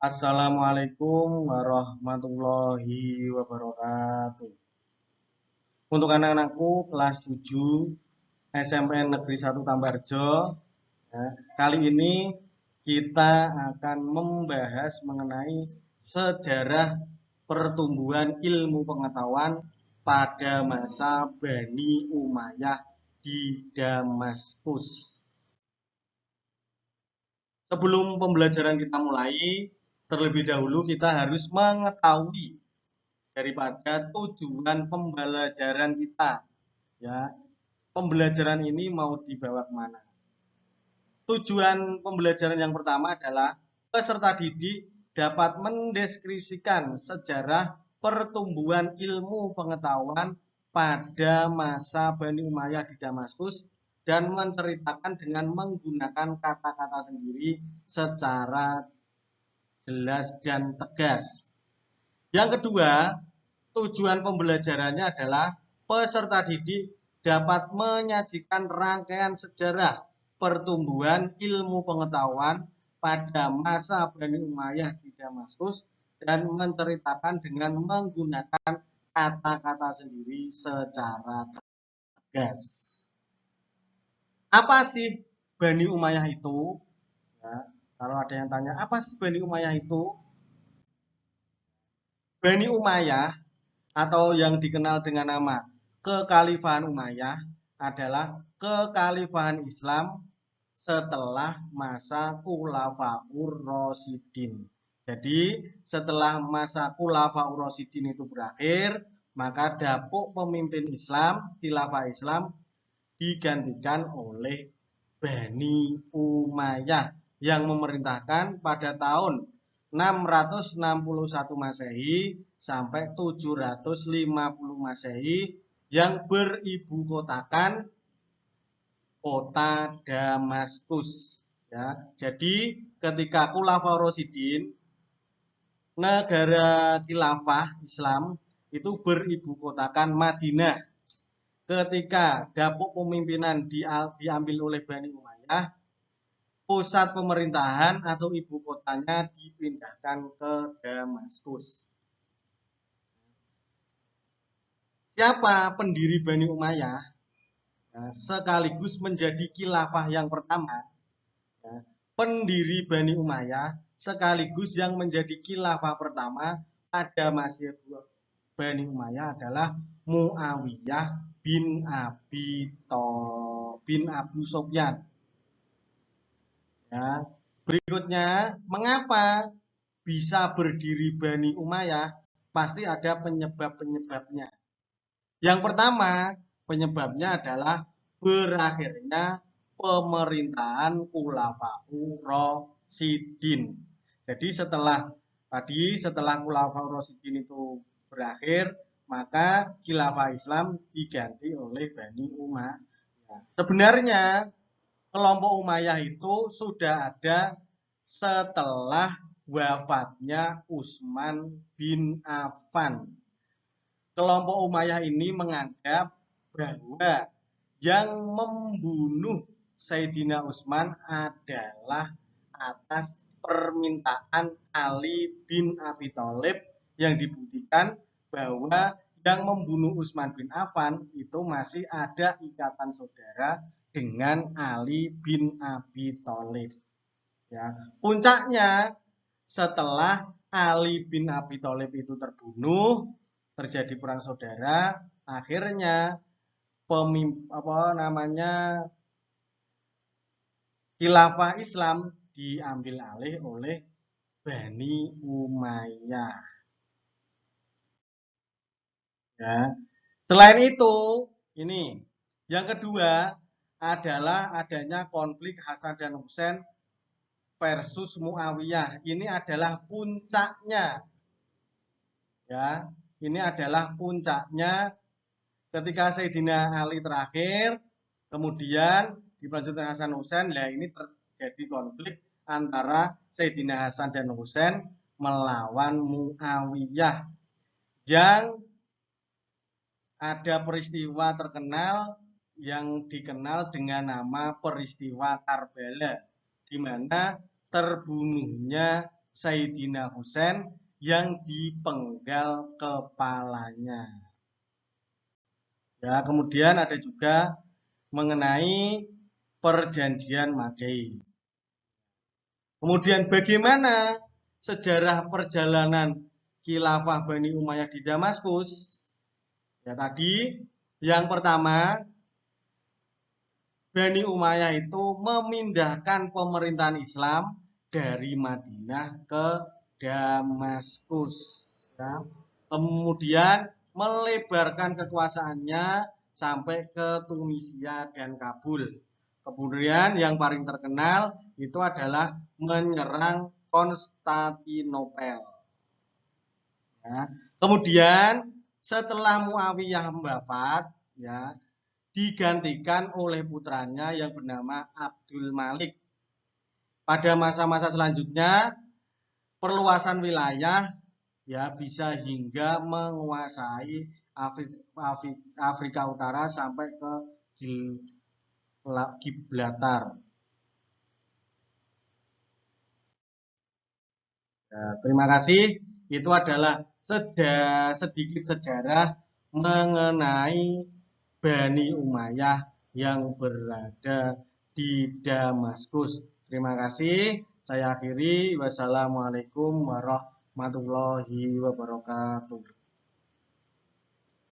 Assalamualaikum warahmatullahi wabarakatuh. Untuk anak-anakku kelas 7 SMPN Negeri 1 Tambarjo, ya, kali ini kita akan membahas mengenai sejarah pertumbuhan ilmu pengetahuan pada masa Bani Umayyah di Damaskus. Sebelum pembelajaran kita mulai, terlebih dahulu kita harus mengetahui daripada tujuan pembelajaran kita. Ya, pembelajaran ini mau dibawa kemana? Tujuan pembelajaran yang pertama adalah peserta didik dapat mendeskripsikan sejarah pertumbuhan ilmu pengetahuan pada masa Bani Umayyah di Damaskus dan menceritakan dengan menggunakan kata-kata sendiri secara jelas dan tegas. Yang kedua, tujuan pembelajarannya adalah peserta didik dapat menyajikan rangkaian sejarah pertumbuhan ilmu pengetahuan pada masa Bani Umayyah di Damaskus dan menceritakan dengan menggunakan kata-kata sendiri secara tegas. Apa sih Bani Umayyah itu? Ya, kalau ada yang tanya, apa sih Bani Umayyah itu? Bani Umayyah atau yang dikenal dengan nama Kekhalifahan Umayyah adalah kekhalifahan Islam setelah masa Khulafaur Rasyidin. Jadi setelah masa Khulafaur Rasyidin itu berakhir, maka dapuk pemimpin Islam, khilafah Islam digantikan oleh Bani Umayyah yang memerintahkan pada tahun 661 Masehi sampai 750 Masehi yang beribu kotakan kota Damaskus. Ya, jadi ketika Khulafaur Rasyidin, negara khilafah Islam itu beribu kotakan Madinah. Ketika dapuk pemimpinan diambil oleh Bani Umayyah, pusat pemerintahan atau ibu kotanya dipindahkan ke Damaskus. Siapa pendiri Bani Umayyah? Sekaligus menjadi khilafah yang pertama. Pendiri Bani Umayyah sekaligus yang menjadi khilafah pertama pada masa Bani Umayyah adalah Muawiyah bin Abu Sufyan. Ya, berikutnya, mengapa bisa berdiri Bani Umayyah? Pasti ada penyebab-penyebabnya. Yang pertama, penyebabnya adalah berakhirnya pemerintahan Khulafaur Rasyidin. Jadi setelah Khulafaur Rasyidin itu berakhir, maka khilafah Islam diganti oleh Bani Umayyah. Sebenarnya kelompok Umayyah itu sudah ada setelah wafatnya Utsman bin Affan. Kelompok Umayyah ini menganggap bahwa yang membunuh Sayyidina Utsman adalah atas permintaan Ali bin Abi Thalib yang dibuktikan bahwa yang membunuh Utsman bin Affan itu masih ada ikatan saudara dengan Ali bin Abi Thalib. Ya, puncaknya setelah Ali bin Abi Thalib itu terbunuh, terjadi perang saudara, akhirnya khilafah Islam diambil alih oleh Bani Umayyah. Ya. Selain itu, ini yang kedua adalah adanya konflik Hasan dan Husain versus Muawiyah. Ini adalah puncaknya. Ya, ini adalah puncaknya ketika Sayyidina Ali terakhir, kemudian dilanjutkan Hasan Husain. Nah, ini terjadi konflik antara Sayyidina Hasan dan Husain melawan Muawiyah. Yang ada peristiwa terkenal yang dikenal dengan nama peristiwa Karbala, di mana terbunuhnya Sayyidina Husain yang dipenggal kepalanya. Ya, kemudian ada juga mengenai perjanjian Makkah. Kemudian bagaimana sejarah perjalanan khilafah Bani Umayyah di Damaskus? Ya tadi yang pertama, Bani Umayyah itu memindahkan pemerintahan Islam dari Madinah ke Damaskus. Ya. Kemudian melebarkan kekuasaannya sampai ke Tunisia dan Kabul. Kemudian yang paling terkenal itu adalah menyerang Konstantinopel. Ya. Kemudian setelah Muawiyah wafat, ya, digantikan oleh putranya yang bernama Abdul Malik. Pada masa-masa selanjutnya, perluasan wilayah ya bisa hingga menguasai Afrika Utara sampai ke Gibraltar. Ya, terima kasih. Itu adalah sedikit sejarah mengenai Bani Umayyah yang berada di Damaskus. Terima kasih. Saya akhiri. Wassalamualaikum warahmatullahi wabarakatuh.